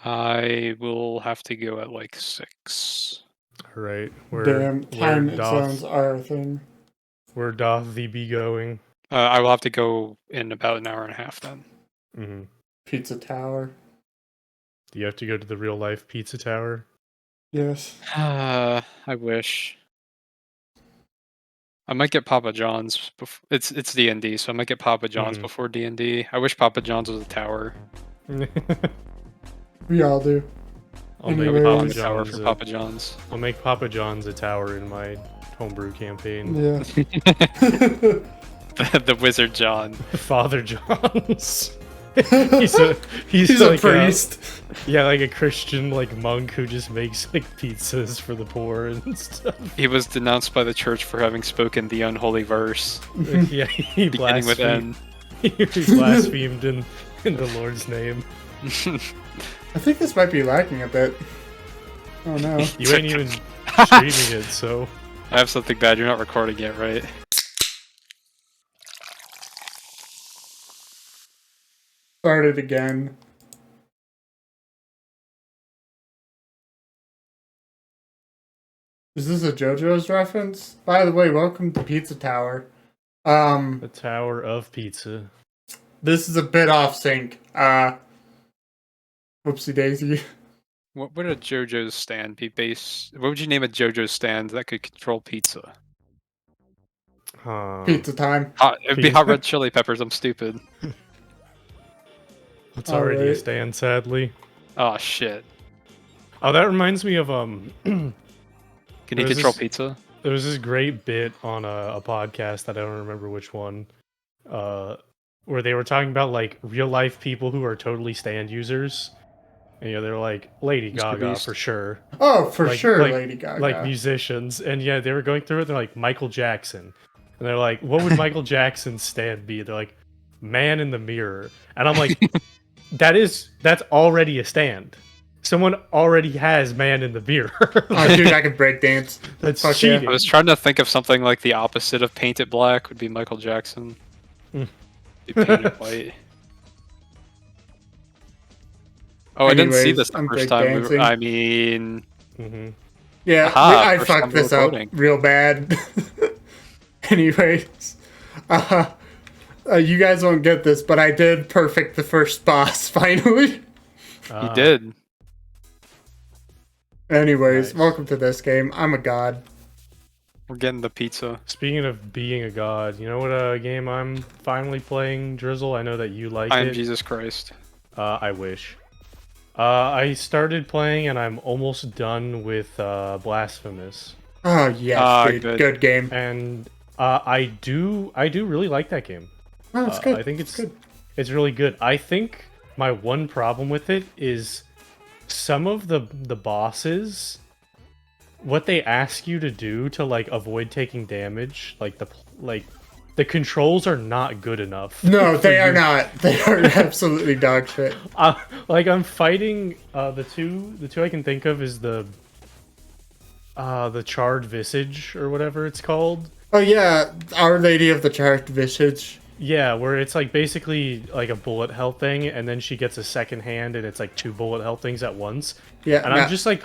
I will have to go at like 6. All right, Damn, time zones are a thing. where doth thee be going? I will have to go in about an hour and a half then. Mm-hmm. Pizza Tower. Do you have to go to the real life pizza tower? Yes. I wish. I might get Papa John's. It's D&D, so I might get Papa John's before D&D. I wish Papa John's was a tower. We all do. I'll Anyways. make Papa A tower John's. for Papa John's. I'll make Papa John's a tower in my homebrew campaign. Yeah. The Wizard John. Father John's. he's a like priest. Like a Christian like monk who just makes like pizzas for the poor and stuff. He was denounced by the church for having spoken the unholy verse. Yeah, he beginning with N. He blasphemed in the Lord's name. I think this might be lacking a bit. Oh no. You ain't even streaming it, so. I have something bad. You're not recording it, right? Started again. Is this a JoJo's reference? By the way, welcome to Pizza Tower. The Tower of Pizza. This is a bit off sync. Whoopsie daisy. What would a JoJo's stand be based? What would you name a JoJo's stand that could control pizza? Pizza time. It'd be Hot Red Chili Peppers. I'm stupid. It's already a stand, sadly. Oh shit. Oh, that reminds me of Can he control pizza? There was this great bit on a podcast that I don't remember which one, where they were talking about like real life people who are totally stand users. And, they were like Lady Gaga for sure. Oh, for sure, like, Lady Gaga. Like musicians, and yeah, they were going through it. They're like Michael Jackson, and they're like, what would Michael Jackson's stand be? They're like, man in the mirror, and I'm like, that's already a stand. Someone already has man in the mirror. Oh, dude, I can break dance. That's cheating. I was trying to think of something like the opposite of painted black would be Michael Jackson. Be painted white. Oh, I didn't see this the first time. I mean... Yeah, I fucked this up real bad. Anyways. You guys won't get this, but I did perfect the first boss, finally. You did. Anyways, welcome to this game. I'm a god. We're getting the pizza. Speaking of being a god, you know what game I'm finally playing, Drizzle? I know that you like it. I am Jesus Christ. I wish. I started playing and I'm almost done with Blasphemous. Oh yes, dude. Good game. And I do really like that game. Oh, it's good. I think it's good. It's really good. I think my one problem with it is some of the bosses, what they ask you to do to like avoid taking damage, like the controls are not good enough. No, they are not. They are absolutely dog shit. Like I'm fighting the two I can think of is the Charred Visage or whatever it's called. Oh yeah, Our Lady of the Charred Visage. Yeah, where it's like basically like a bullet hell thing, and then she gets a second hand, and it's like 2 bullet hell things at once. Yeah, and I'm just like,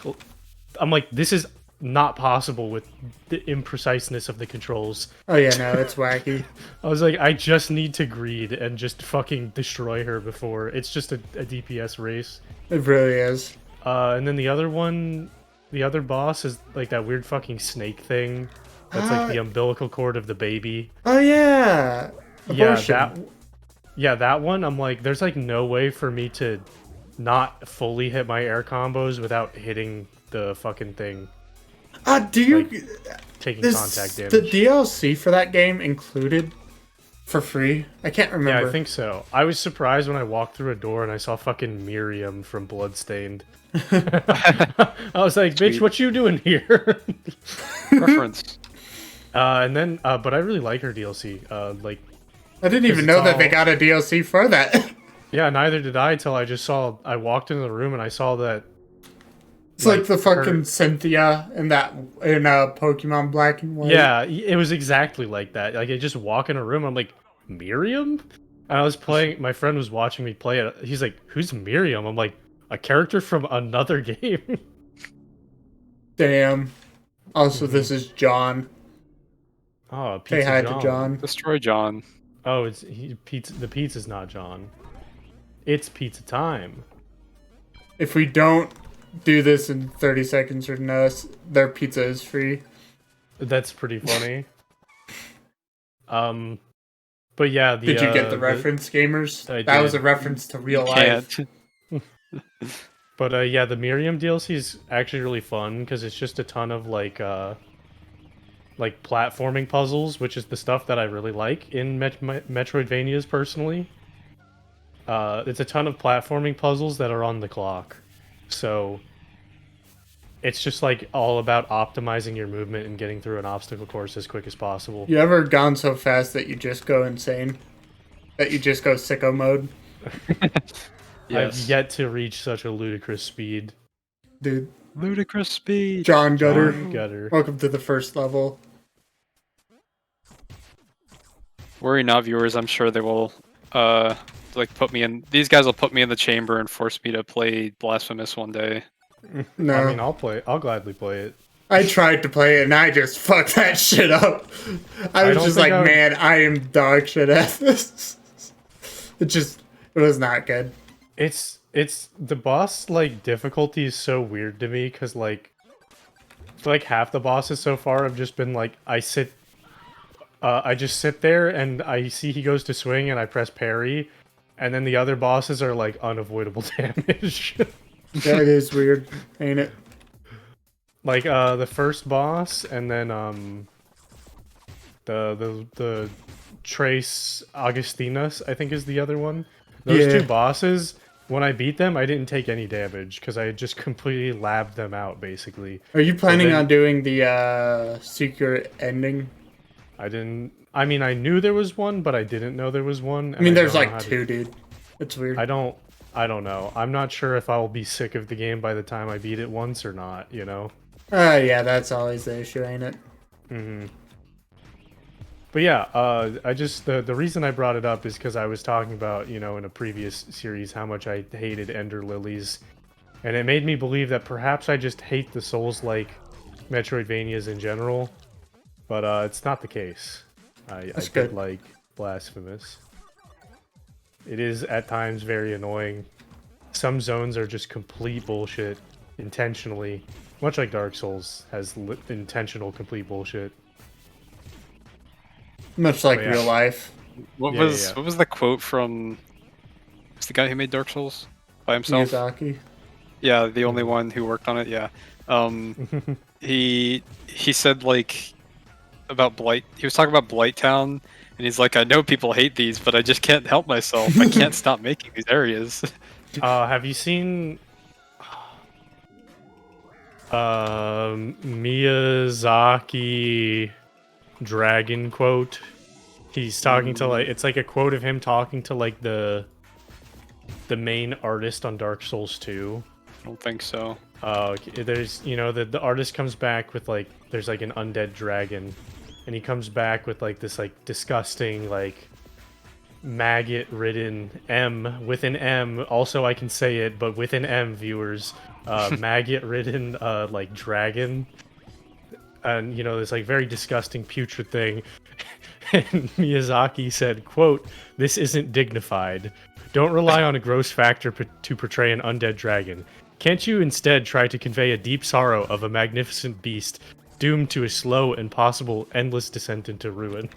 this is not possible with the impreciseness of the controls. Oh yeah, no, it's wacky. I was like, I just need to greed and just fucking destroy her before. It's just a DPS race. It really is. And then the other boss is like that weird fucking snake thing. That's like the umbilical cord of the baby. Oh yeah. Abortion. That one, I'm like, there's like no way for me to not fully hit my air combos without hitting the fucking thing. Do you... Like, taking contact damage. The DLC for that game included for free? I can't remember. Yeah, I think so. I was surprised when I walked through a door and I saw fucking Miriam from Bloodstained. I was like, bitch, what you doing here? Reference. And then, but I really like her DLC. Like, I didn't even know that they got a DLC for that. Yeah, neither did I until I walked into the room and I saw that. It's like the fucking Cynthia in Pokemon Black and White. Yeah, it was exactly like that. Like, I just walk in a room, I'm like, Miriam? And I was playing, my friend was watching me play it. He's like, who's Miriam? I'm like, A character from another game. Damn. Also, this is John. Oh, Say Pizza hi John. to John. Destroy John. Oh, pizza. The pizza's not John. It's pizza time. If we don't do this in 30 seconds or less, their pizza is free. That's pretty funny. But yeah, Did you get the reference, gamers? I That was did. a reference to real life. Can't. But yeah, the Miriam DLC is actually really fun because it's just a ton of like platforming puzzles, which is the stuff that I really like in Metroidvanias personally. It's a ton of platforming puzzles that are on the clock, so it's just like all about optimizing your movement and getting through an obstacle course as quick as possible. You ever gone so fast that you just go insane? That you just go sicko mode? I've yet to reach such a ludicrous speed. Dude, Ludicrous speed. John Gutter, John Gutter. welcome to the first level. Worry not, viewers. I'm sure they will, like put me in. These guys will put me in the chamber and force me to play Blasphemous one day. No. I mean, I'll gladly play it. I tried to play it and I just fucked that shit up. I was don't just think like, I would- man, I am dog shit at this. It was not good. It's the boss like difficulty is so weird to me because like half the bosses so far have just been like I just sit there and I see he goes to swing and I press parry, and then the other bosses are like unavoidable damage. Yeah, it is weird, ain't it? Like the first boss and then the Trace Augustinus I think is the other one. Those Yeah. two bosses, when I beat them, I didn't take any damage because I had just completely labbed them out basically. Are you planning then- on doing the secret ending? I didn't. I mean, I knew there was one, but I didn't know there was one. I mean, there's don't know like how two, dude. It's weird. I don't know. I'm not sure if I will be sick of the game by the time I beat it once or not. You know. Yeah, that's always the issue, ain't it? But yeah, I just the reason I brought it up is because I was talking about, you know, in a previous series how much I hated Ender Lilies, and it made me believe that perhaps I just hate the Souls-like Metroidvanias in general, but it's not the case. I That's did good. like Blasphemous. It is at times very annoying. Some zones are just complete bullshit intentionally, much like Dark Souls has intentional complete bullshit. Much like yeah. real life. What Yeah, was yeah. what was the quote from? What's the guy who made Dark Souls by himself? Miyazaki. Yeah, the only one who worked on it. Yeah. He said like about Blight. He was talking about Blight Town, and he's like, I know people hate these, but I just can't help myself. I can't stop making these areas. Have you seen Miyazaki Dragon quote? He's talking to like it's like a quote of him talking to like the main artist on Dark Souls 2. I don't think so. There's the artist comes back with like there's like an undead dragon, and he comes back with like this like disgusting like maggot ridden M with an M. Also, I can say it, but with an M, viewers. Maggot ridden like dragon, and this like very disgusting putrid thing. And Miyazaki said, quote, "This isn't dignified. Don't rely on a gross factor to portray an undead dragon. Can't you instead try to convey a deep sorrow of a magnificent beast doomed to a slow and possible endless descent into ruin?"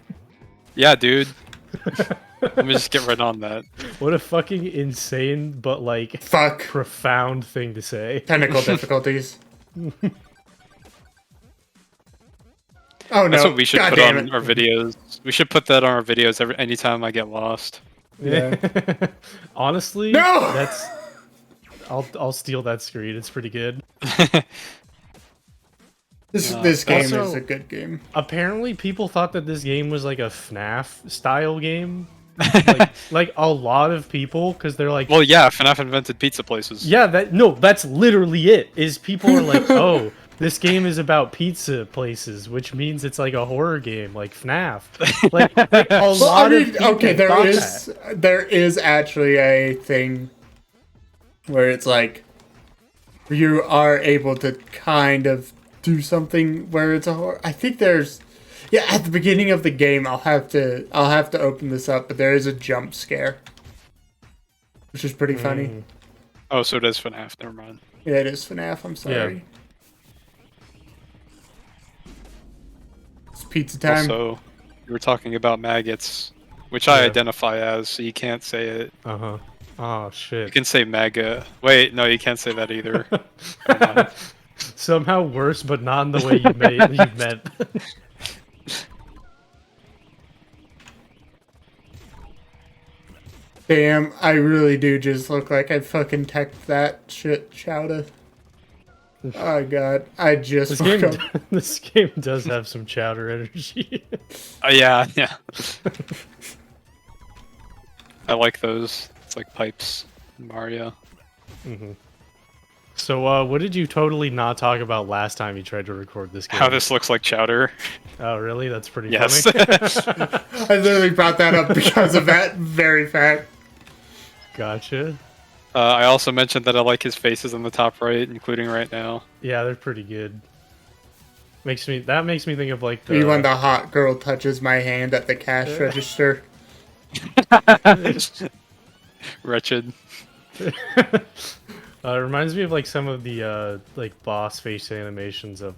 Yeah, dude. Let me just get right on that. What a fucking insane but like Fuck. profound thing to say. Technical difficulties. Oh no. That's what we should God put damn on it. our videos. We should put that on our videos anytime I get lost. Yeah. Honestly, No! that's I'll steal that screen. It's pretty good. This game also- is a good game. Apparently, people thought that this game was like a FNAF style game. like a lot of people, because they're like, Well, yeah, FNAF invented pizza places. yeah, that's literally it. Is people are like, oh, this game is about pizza places, which means it's like a horror game, like FNAF. Like a Well, lot I of mean, people okay, thought that. there is actually a thing where it's like you are able to kind of do something where it's a horror. I think there's, yeah, at the beginning of the game, I'll have to open this up, but there is a jump scare, which is pretty funny. Oh, so it is FNAF. Never mind. Yeah, it is FNAF. I'm sorry. It's pizza time. Also, you were talking about maggots, which I identify as, so you can't say it. Uh-huh. Oh, You shit. can say MAGA. Wait, no, you can't say that either. Never mind. Somehow worse, but not in the way you meant. Damn, I really do just look like I fucking teched that shit, Chowda. Oh god, I just woke up. This game does have some chowder energy. Yeah. I like those. It's like pipes in Mario. So, what did you totally not talk about last time you tried to record this game? How this looks like chowder. Oh, really? That's pretty Yes. funny. I literally brought that up because of that very fact. Gotcha. I also mentioned that I like his faces on the top right, including right now. Yeah, they're pretty good. That makes me think of like the. You when the hot girl touches my hand at the cash register. Wretched. It reminds me of like some of the like boss face animations of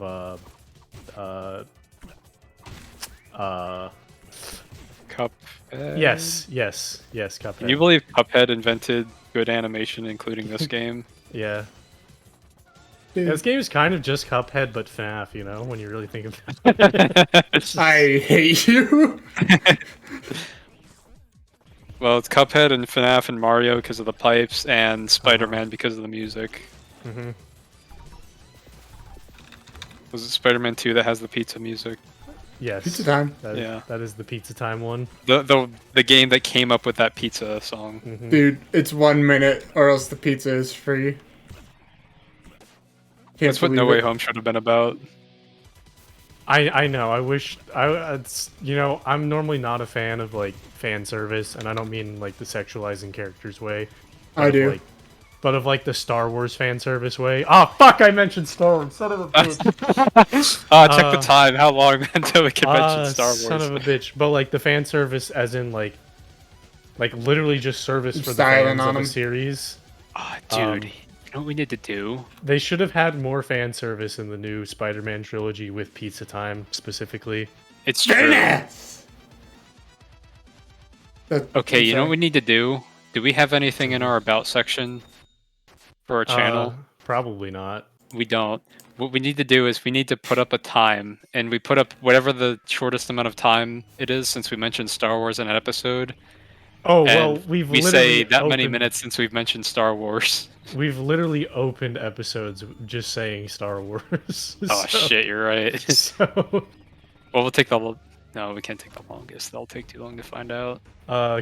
Cuphead. yes, Cuphead. Can you believe Cuphead invented good animation, including this game? Yeah. Dude, This game is kind of just Cuphead, but FNAF, you know, when you really think of it. I hate you. Well, it's Cuphead and FNAF and Mario because of the pipes, and Spider-Man because of the music. Mhm. Was it Spider-Man 2 that has the pizza music? Yes. Pizza time. Yeah. That is the pizza time one. The game that came up with that pizza song. Dude, it's 1 minute or else the pizza is free. Can't That's what believe No Way it. Home should have been about. I know. I wish it's, you know, I'm normally not a fan of like fan service, and I don't mean like the sexualizing characters way. but I of, do. Like, but of like the Star Wars fan service way. Oh fuck! I mentioned Star Wars. Son of a bitch. Check the time. How long until we can mention Star Wars? Son of a bitch. But like the fan service, as in like literally just service for the Styling fans on of a 'em. Dude, series. you know what we need to do? They should have had more fan service in the new Spider-Man trilogy with Pizza Time specifically. It's true. Goodness! Okay, you know what we need to do? Do we have anything in our about section for our channel? Probably not. We don't. What we need to do is we need to put up a time, and we put up whatever the shortest amount of time it is since we mentioned Star Wars in an episode. Oh And well, we've we literally say that many opened- minutes since we've mentioned Star Wars. We've literally opened episodes just saying Star Wars. Oh shit, you're right. So, Well, we'll take the. No, we can't take the longest. That'll take too long to find out.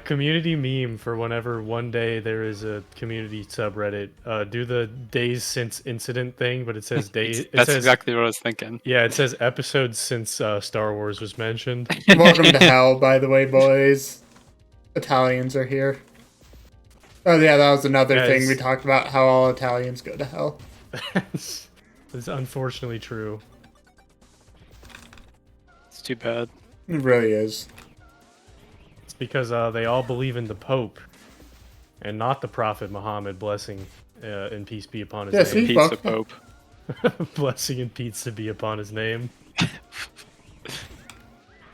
community meme for whenever one day there is a community subreddit. Do the days since incident thing, but it says days. That's exactly what I was thinking. Yeah, it says episodes since Star Wars was mentioned. Welcome to hell, by the way, boys. Italians are here. Oh yeah, that was another Yeah, thing it's- we talked about, how all Italians go to hell. It's unfortunately true. It's too bad. It really is. It's because they all believe in the Pope, and not the Prophet Muhammad. Blessing and peace be upon his Yeah, name. see? Pizza Fuck. Pope. Blessing and pizza be upon his name.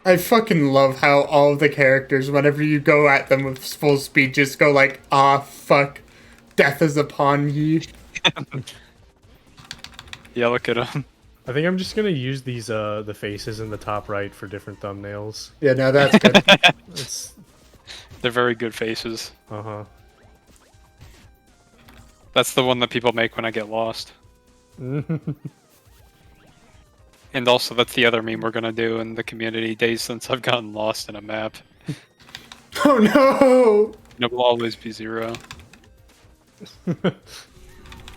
I fucking love how all of the characters, whenever you go at them with full speed, just go like, ah, fuck, death is upon ye. Yeah, look at him. I think I'm just gonna use these the faces in the top right for different thumbnails. Yeah, no, that's good. It's They're very good faces. uh-huh. That's the one that people make when I get lost. And also, that's the other meme we're gonna do in the community days since I've gotten lost in a map. Oh no! It will always be 0.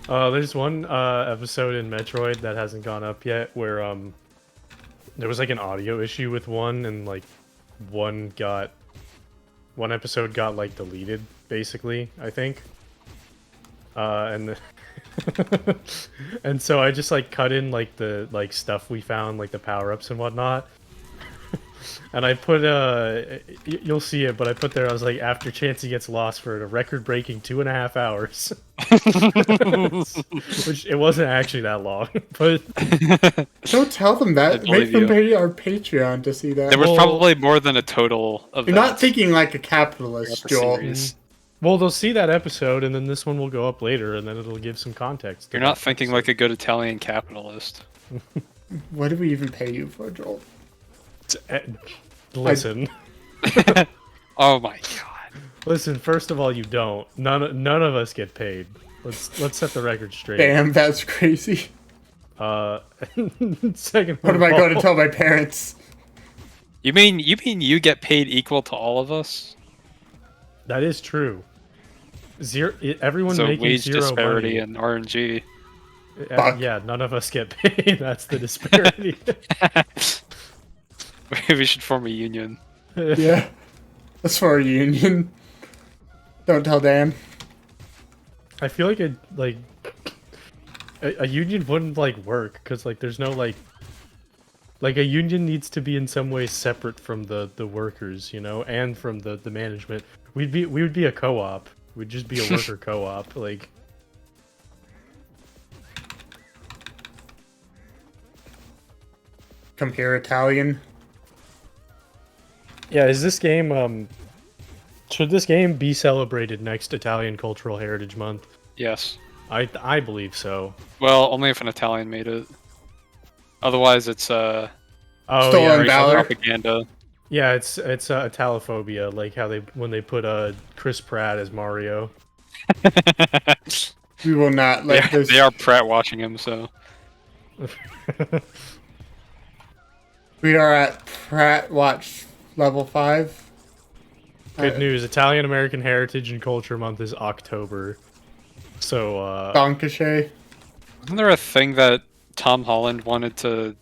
There's one episode in Metroid that hasn't gone up yet where there was like an audio issue with one, and like one episode got like deleted basically, I think. And and so I just like cut in like the stuff we found, like the power-ups and whatnot. And I put you'll see it, but I put there, I was like, after Chansey gets lost for a record-breaking 2.5 hours. Which it wasn't actually that long, but Don't tell them that. believe Make them you. pay our Patreon to see that. There was Well- probably more than a total of You're that not thinking like a throughout capitalist, the Joel. series. well, they'll see that episode, and then this one will go up later, and then it'll give some context. to You're not that thinking episode. like a good Italian capitalist. What do we even pay you for, Joel? Listen, Oh my god. listen. First of all, you don't. None of us get paid. Let's set the record straight. Damn, that's crazy. Second. What am I going to tell my parents? You mean you get paid equal to all of us? That is true. Everyone So making wage zero disparity money. and RNG. Fuck. Yeah, none of us get paid. That's the disparity. We should form a union. Yeah. That's for a union. Don't tell Dan. I feel like a union wouldn't like work because like there's no like a union needs to be in some way separate from the workers, you know, and from the management. We would be a co-op. We'd just be a worker co-op. Like Come here, Italian. yeah, is this game should this game be celebrated next Italian Cultural Heritage Month? Yes. I believe so. Well, only if an Italian made it. Otherwise, it's Oh Stolen yeah, Valor. racial propaganda. yeah, it's Italophobia, like how when they put Chris Pratt as Mario. We will not let this. They are Pratt watching him, so We are at Pratt Watch level 5. Good news, Italian American Heritage and Culture Month is October. So Donkashay. Wasn't there a thing that Tom Holland wanted to?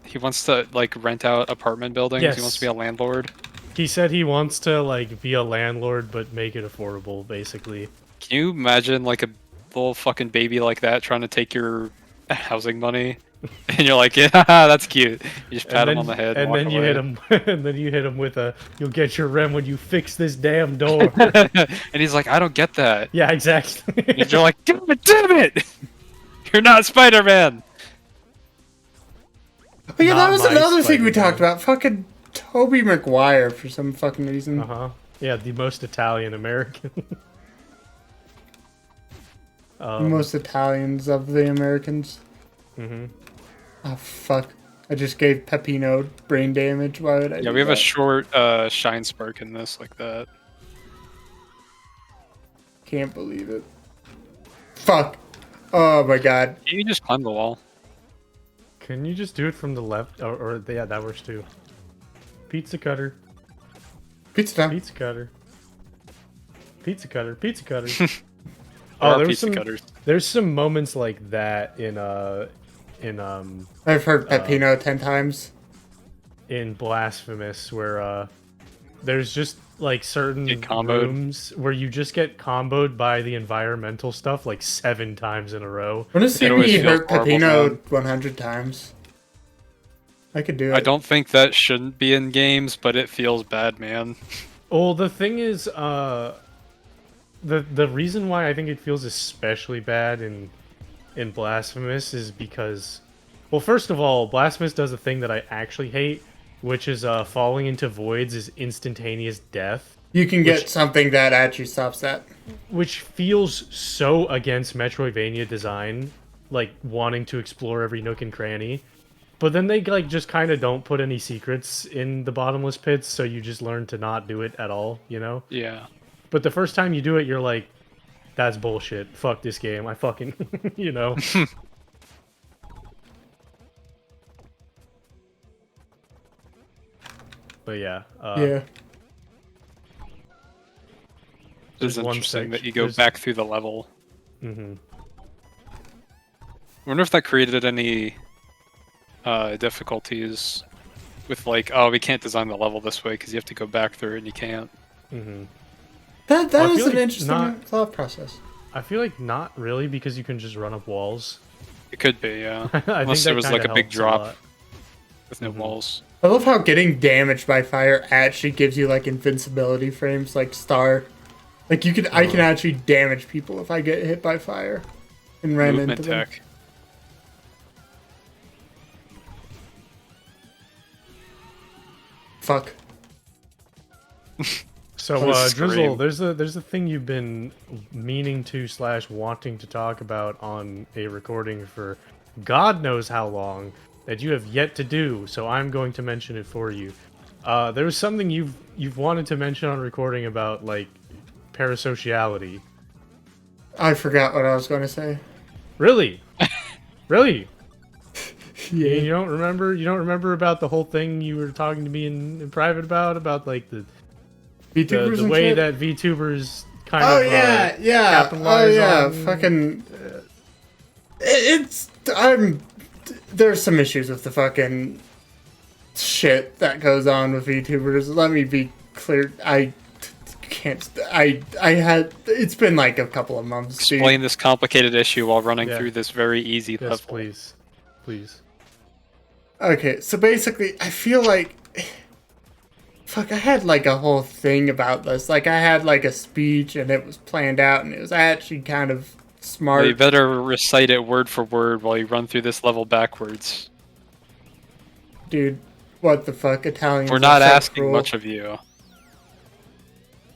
He wants to like rent out apartment buildings. He wants Yes. to be a landlord. he said he wants to like be a landlord but make it affordable, basically. Can you imagine like a little fucking baby like that trying to take your housing money? And you're like, yeah, that's cute. You just pat him on the head. and walk then you away. hit him, and then you hit him with "You'll get your rent when you fix this damn door." And he's like, I don't get that. Yeah, exactly. And you're like, damn it! You're not Spider-Man. Oh yeah, that Not was my another thing we Spider-Man. talked about. Fucking Toby Maguire for some fucking reason. Yeah, the most Italian American. Most Italians of the Americans. Mhm. Oh fuck! I just gave Pepino brain damage. Why would I? Yeah, do we have a that? short shine spark in this like that. Can't believe it. Fuck! Oh my god! You just climb the wall. Can you just do it from the left? Or yeah, that works too. Pizza cutter. Pizza time. Pizza cutter. Pizza cutter. Pizza cutter. There Oh, are there was pizza some. cutters. There's some moments like that in I've heard Pepino 10 times. Blasphemous where there's just like certain Get comboed. rooms where you just get comboed by the environmental stuff like 7 times in a row. Want to see always me feels hurt horrible, Pepino man. 100 times? I could do it. I don't think that shouldn't be in games, but it feels bad, man. Well, the thing is, the reason why I think it feels especially bad in Blasphemous is because, well, first of all, Blasphemous does a thing that I actually hate, which is falling into voids is instantaneous death, You can get something that actually stops that. which feels so against Metroidvania design, like wanting to explore every nook and cranny. But then they like just kind of don't put any secrets in the bottomless pits, so you just learn to not do it at all, you know? Yeah. But the first time you do it, you're like, that's bullshit. Fuck this game. I fucking, you know. But yeah. Yeah. It's There's one interesting that section- you go there's- back through the level. hmm I wonder if that created any difficulties with like, oh, we can't design the level this way because you have to go back through it and you can't. hmm That Well, I is feel an like interesting not- thought process. I feel like not really because you can just run up walls. It could be, yeah. I Unless think there that was kinda like a big helps drop lot. with no walls. I love how getting damaged by fire actually gives you like invincibility frames, like Star. Like I can actually damage people if I get hit by fire and ran Movement into them. tech. Fuck. So, What a Drizzle, scream. there's a thing you've been meaning to / wanting to talk about on a recording for God knows how long that you have yet to do. So I'm going to mention it for you. There was something you've wanted to mention on recording about like parasociality. I forgot what I was going to say. Really, really. Yeah. You don't remember? You don't remember about the whole thing you were talking to me in private about like the VTubers and way shit? that VTubers kind Oh of yeah, yeah. Oh capitalize yeah, on- fucking. There's some issues with the fucking shit that goes on with VTubers. Let me be clear. I can't. I had. It's been like a couple of months. dude. Explain this complicated issue while running Yeah. through this very easy Yes, level. please, please. Okay, so basically, I feel like. Fuck, I had like a whole thing about this. Like, I had like a speech and it was planned out and it was actually kind of smart. Well, you better recite it word for word while you run through this level backwards. Dude, what the fuck? Italians We're are not so asking cruel. much of you.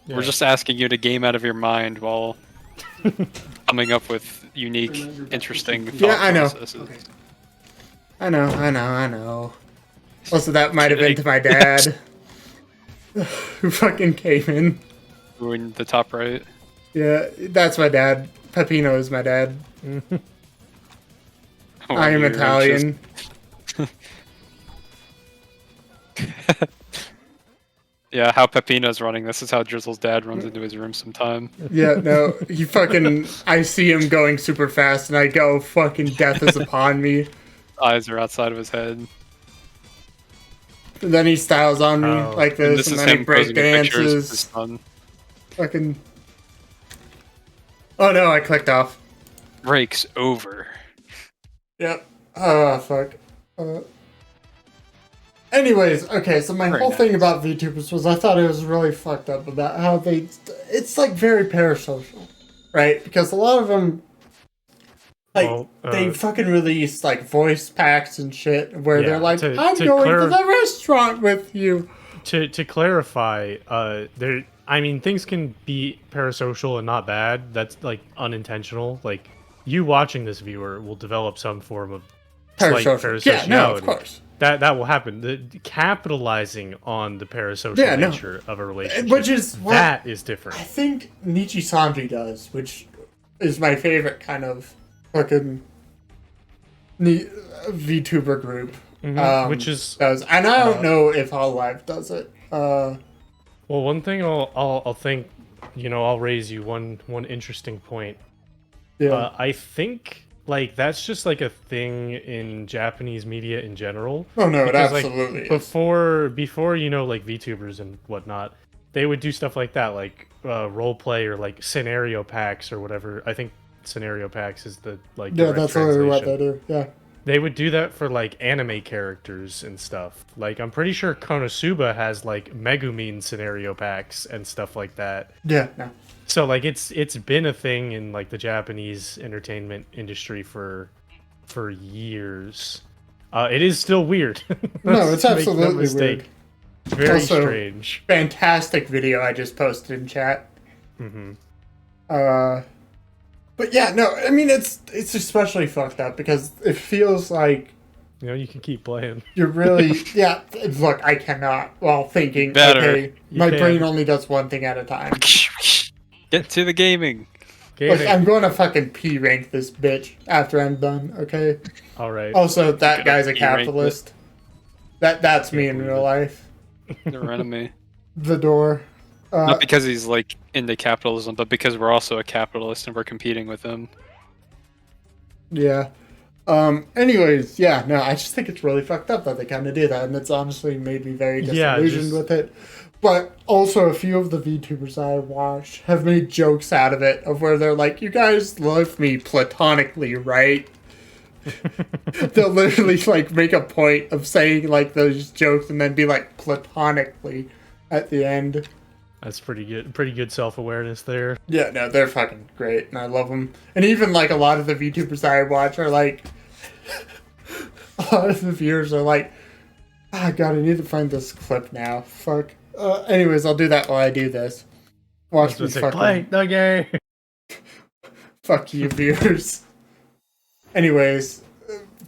Yeah. We're just asking you to game out of your mind while coming up with unique, interesting thought Yeah, I know. processes. I know. Also, that might have been Kidding. to my dad. Who fucking came in. Who in the top right? Yeah, that's my dad. Peppino is my dad. Oh, I am you're Italian. Yeah, how Pepino's running. This is how Drizzle's dad runs into his room sometime. Yeah, no, he fucking. I see him going super fast, and I go, fucking death is upon me. Eyes are outside of his head. And then he styles on me Oh. like And this, this and is then he him break posing pictures with his dances. son. Fucking. Oh no, I clicked off. Breaks over. Yep. Oh, fuck. Anyways, okay, so my Very whole thing nice. about VTubers was I thought it was really fucked up about how they. It's like very parasocial, right? Because a lot of them. Like, Well, they fucking release, like, voice packs and shit where Yeah, they're like, to I'm going clar- to the restaurant with you. To clarify, there. I mean, things can be parasocial and not bad. That's like unintentional. Like you watching this viewer will develop some form of slight Parasocial. Yeah, no, of parasociality. course. That will happen. The capitalizing on the parasocial Yeah, no. nature of a relationship, Which is what that is different. I think Nichi Sanji does, which is my favorite kind of fucking VTuber group. Which is does, and I don't know if Hololive does it. well, one thing I'll think, I'll raise you one interesting point. Yeah. I think like that's just like a thing in Japanese media in general. Oh no, it Because, like, absolutely is. before like VTubers and whatnot, they would do stuff like that, like role play or like scenario packs or whatever. I think scenario packs is the like Yeah, direct that's literally what translation. they do. Yeah. They would do that for like anime characters and stuff. Like I'm pretty sure Konosuba has like Megumin scenario packs and stuff like that. Yeah, no. So like it's been a thing in like the Japanese entertainment industry for years. It is still weird. No, it's Let's make no absolutely mistake. weird. Very Also- strange. Fantastic video I just posted in chat. Hmm. But yeah, no, I mean it's especially fucked up because it feels like You can keep playing. you're really yeah. Look, I cannot. While thinking, Better. okay, You my can. brain only does one thing at a time. Get to the gaming. Look, Gaming. I'm going to fucking P rank this bitch after I'm done. Okay. All right. Also, that Gonna guy's a P-rank capitalist. That's me in believe real it. life. Their enemy. The door. Not because he's like into capitalism, but because we're also a capitalist and we're competing with him. Yeah. Anyways, yeah, no, I just think it's really fucked up that they kind of do that, and it's honestly made me very disillusioned with it. But also, a few of the VTubers I watch have made jokes out of it, of where they're like, "You guys love me platonically, right?" They'll literally like make a point of saying like those jokes and then be like platonically at the end. That's pretty good. Pretty good self-awareness there. Yeah, no, they're fucking great, and I love them. And even like a lot of the VTubers I watch are like, a lot of the viewers are like, "Ah, God, I need to find this clip now. Fuck." Anyways, I'll do that while I do this. Watch me fucking play the game. Fuck you, viewers. Anyways,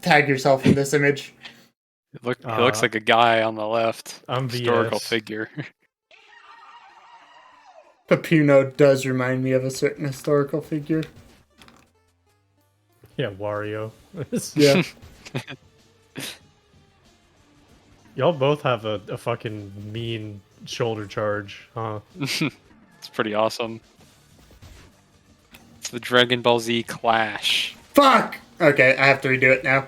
tag yourself in this image. He looks like a guy on the left. I'm Historical BS. figure. Pepuno does remind me of a certain historical figure. Yeah, Wario. Yeah. Y'all both have a fucking mean shoulder charge, huh? It's pretty awesome. It's the Dragon Ball Z Clash. Fuck! Okay, I have to redo it now.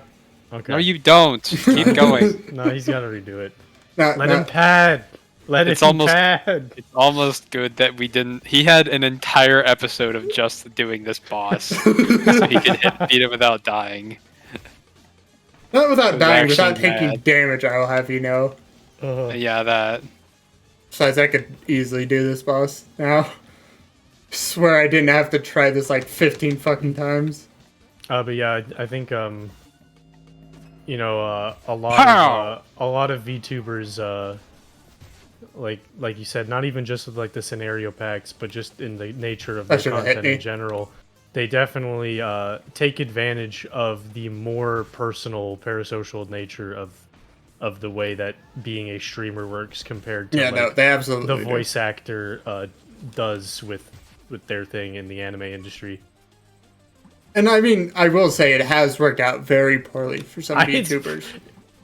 Okay. No, you don't. Keep going. No, he's gotta redo it. No, Let no. him pad. Let It's him almost- pad. It's almost good that we didn't. He had an entire episode of just doing this boss, so he could beat him without dying. Not without dying, without actually taking mad. damage, I will have you know. Yeah, that. Besides, I could easily do this boss now. Swear I didn't have to try this like 15 fucking times. But yeah, I think you know, a lot of VTubers like you said, not even just with like the scenario packs, but just in the nature of That the should've hit content in me. general, they definitely take advantage of the more personal parasocial nature of the way that being a streamer works compared to Yeah, no, they absolutely the do. voice actor does with their thing in the anime industry. And I mean, I will say it has worked out very poorly for some I- VTubers.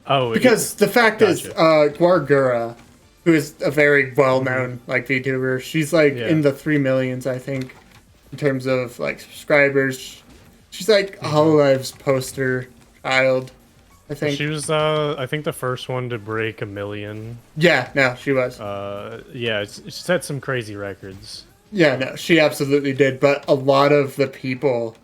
Oh, Because the fact is, Gotcha. Guargura, who is a very well-known like VTuber, she's like Yeah. in the 3 millions, I think, in terms of like subscribers. She's like Hololive's poster child, I think. she was I think the first one to break 1 million. Yeah, no, she was. Yeah, she set some crazy records. Yeah, no, she absolutely did. But a lot of the people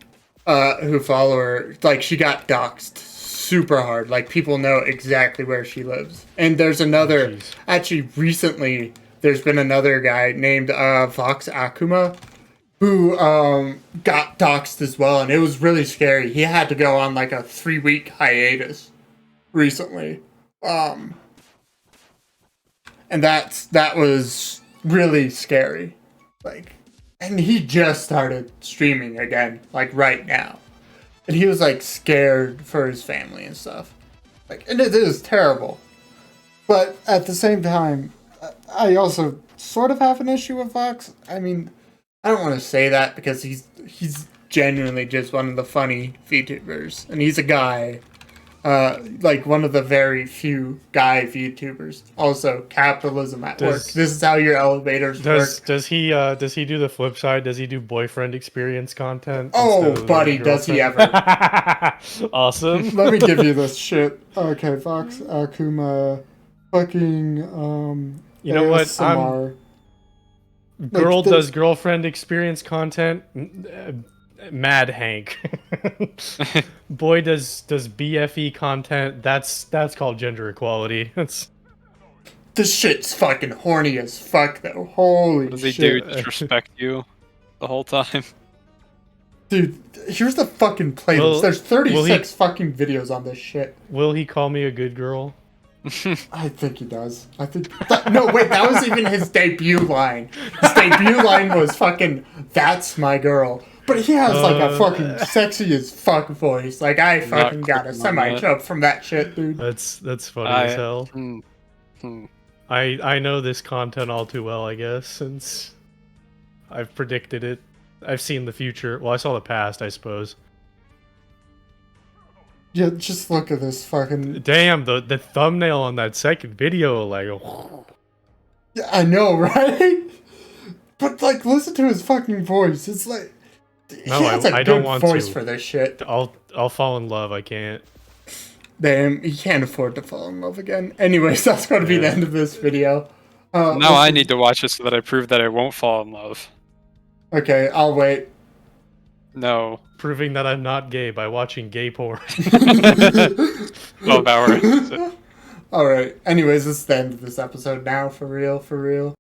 who follow her, like, she got doxxed super hard. Like, people know exactly where she lives. And there's another, jeez. actually, recently, there's been another guy named Vox Akuma who got doxxed as well. And it was really scary. He had to go on, like, a 3-week hiatus recently. And that was really scary. Like, and he just started streaming again, like right now. And he was like scared for his family and stuff. Like, and it is terrible. But at the same time, I also sort of have an issue with Vox. I mean, I don't want to say that because he's genuinely just one of the funny VTubers. And he's a guy. Like one of the very few guy VTubers. Also, capitalism at work. Does- This is how your elevators work. Does he do the flip side? Does he do boyfriend experience content? Oh, instead of buddy, does he girlfriend? ever. Awesome. Let me give you this shit. Okay, Vox Akuma fucking You know what? ASMR. Girl Like, the- does girlfriend experience content. Mad Hank. Boy does BFE content. That's called gender equality. That's This shit's fucking horny as fuck though. Holy What does he shit. do? Just respect you the whole time? Dude, here's the fucking playlist. Will- There's will he- 36 fucking videos on this shit. will he call me a good girl? I think he does. I think no, wait, that was even his debut line. His debut line was fucking "That's my girl." But he has like a fucking sexy as fuck voice. Like I fucking got a clicking on semi that. jump from that shit, dude. That's funny as hell. Hmm. I know this content all too well, I guess, since I've predicted it. I've seen the future. Well, I saw the past, I suppose. Yeah, just look at this fucking. Damn, the thumbnail on that second video, like, Yeah, I know, right? But like, listen to his fucking voice. It's like No, he has a I good don't want voice to. for this shit. I'll fall in love. I can't. Damn, he can't afford to fall in love again. Anyways, that's going to be the Yeah. end of this video. Now I need to watch it so that I prove that I won't fall in love. Okay, I'll wait. No. Proving that I'm not gay by watching gay porn. 12 hours. Alright, anyways, this is the end of this episode now, for real, for real.